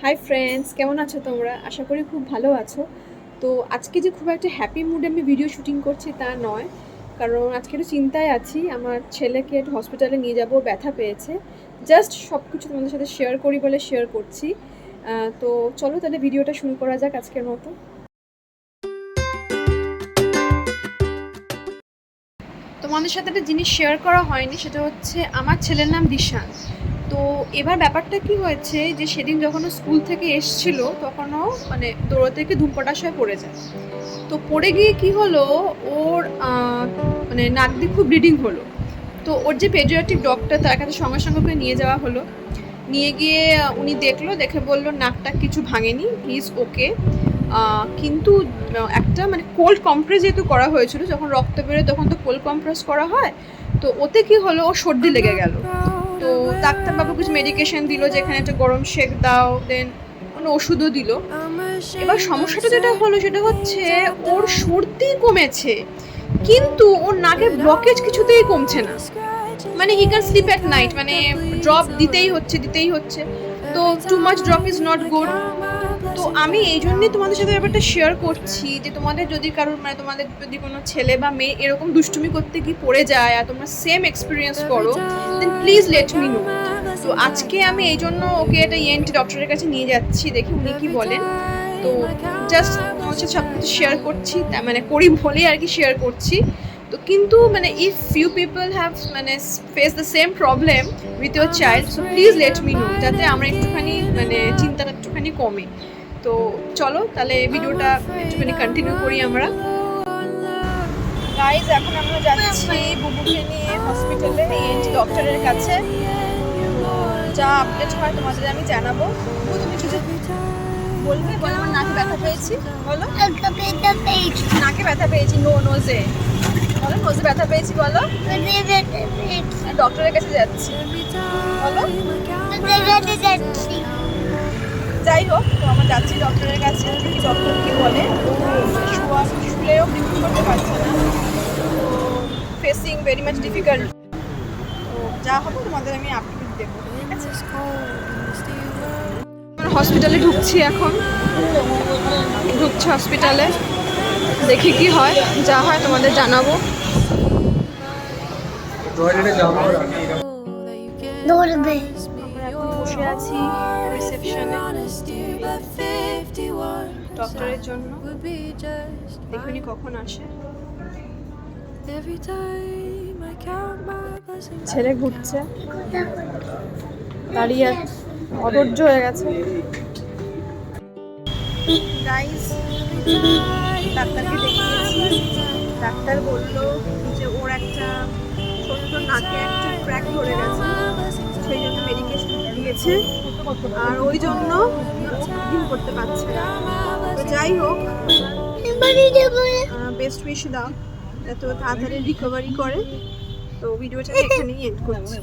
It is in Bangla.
হাই ফ্রেন্ডস, কেমন আছো তোমরা? আশা করি খুব ভালো আছো। তো আজকে যে খুব একটা হ্যাপি মুডে আমি ভিডিও শুটিং করছি তা নয়, কারণ আজকে একটু চিন্তায় আছি। আমার ছেলেকে একটু হসপিটালে নিয়ে যাব, ব্যথা পেয়েছে। জাস্ট সব কিছু তোমাদের সাথে শেয়ার করি বলে শেয়ার করছি। তো চলো তাহলে ভিডিওটা শুরু করা যাক আজকের মতো। তোমাদের সাথে একটা জিনিস শেয়ার করা হয়নি, সেটা হচ্ছে আমার ছেলের নাম দিশান। তো এবার ব্যাপারটা কি হয়েছে যে সেদিন যখন ও স্কুল থেকে এসছিল তখনও মানে দৌড়াতে গিয়ে ধূমপটাশ হয়ে পড়ে যায়। তো পড়ে গিয়ে কি হলো, ওর মানে নাক দিয়ে খুব ব্লিডিং হলো। তো ওর যে পেডিয়াট্রিক ডক্টর, তার কাছে সঙ্গে সঙ্গে ওকে নিয়ে যাওয়া হলো। নিয়ে গিয়ে উনি দেখলো, দেখে বললো নাকটা কিছু ভাঙেনি, হি ইজ ওকে। কিন্তু একটা মানে কোল্ড কম্প্রেস যেহেতু করা হয়েছিল, যখন রক্ত বেরোয় তখন তো কোল্ড কম্প্রেস করা হয়। তো ওতে কি হলো, ও সর্দি লেগে গেল। তো ডাক্তারবাবু কিছু মেডিকেশন দিল, যেখানে একটা গরম শেক দাও, দেন কোনো ওষুধও দিল। এবার সমস্যাটা যেটা হলো সেটা হচ্ছে ওর সর্দি কমেছে, কিন্তু ওর নাকের ব্লকেজ কিছুতেই কমছে না। মানে he can slip at night, মানে ড্রপ দিতেই হচ্ছে। তো too much drop is not good. তো আমি এই জন্যই তোমাদের সাথে ব্যাপারটা শেয়ার করছি যে তোমাদের যদি কারোর মানে তোমাদের যদি কোনো ছেলে বা মেয়ে এরকম দুষ্টুমি করতে গিয়ে পড়ে যায় আর তোমরা সেম এক্সপিরিয়েন্স করো, দেন প্লিজ লেট মি নো। তো আজকে আমি এই জন্য ওকে একটা ইএনটি ডক্টরের কাছে নিয়ে যাচ্ছি, দেখি উনি কি বলেন। তো জাস্ট তোমার সাথে সব কিছু শেয়ার করছি, মানে করি বলেই আর কি শেয়ার করছি। তো কিন্তু মানে ইফ ফিউ পিপল হ্যাভ মানে face the same problem with your child, so please let me no, যাতে আমরা একটুখানি মানে চিন্তাটা একটুখানি কমে। তো চলো তাহলে ভিডিওটা একটুখানি কন্টিনিউ করি আমরা। গাইজ, এখন আমরা যাচ্ছি বুবুকে নিয়ে হসপিটালে ইএনটি ডক্টরের কাছে। যা আপডেট হয় তোমাদের আমি জানাবো। তুমি কিছু বলবে? বলো আমার নাকে ব্যথা পেয়েছি, বলো। নাকে ব্যথা পেয়েছি, নোজে বলো, নোজে ব্যথা পেয়েছি বলো। ডক্টরের কাছে যাচ্ছি বলো। যাই হোক, তো আমরা যাচ্ছি ডক্টরের কাছে, দেখি ডক্টর কি বলে। শুলেও ব্রিথিং করতে পারছে না, ফেসিং ভেরি মাচ ডিফিকাল্ট। তো যা হবে তোমাদের আমি আপডেট দেবো, ঠিক আছে? হসপিটালে ঢুকছি এখন, ঢুকছি হসপিটালে, দেখি কি হয়, যা হয় তোমাদের জানাবো। আমরা এখন বসে আছি রিসেপশনে ডক্টরের জন্য, দেখুনি কখন আসে। ছেলে ঘুরছে, দাঁড়িয়ে অধৈর্য হয়ে গেছে। গাইস, ডাক্তারকে দেখিয়েছি। ডাক্তার বললো যে ওর একটা ছোট্ট নাকে একটা ক্র্যাক ধরে গেছে, সেই জন্য মেডিকেশন দিয়েছে, আর ওই জন্য ব্রিথিং করতে পারছে না। তো যাই হোক, বেস্ট উইশ দাও যাতে ও তাড়াতাড়ি রিকভারি করে। তো ভিডিওটা এখানেই এন্ড করছি।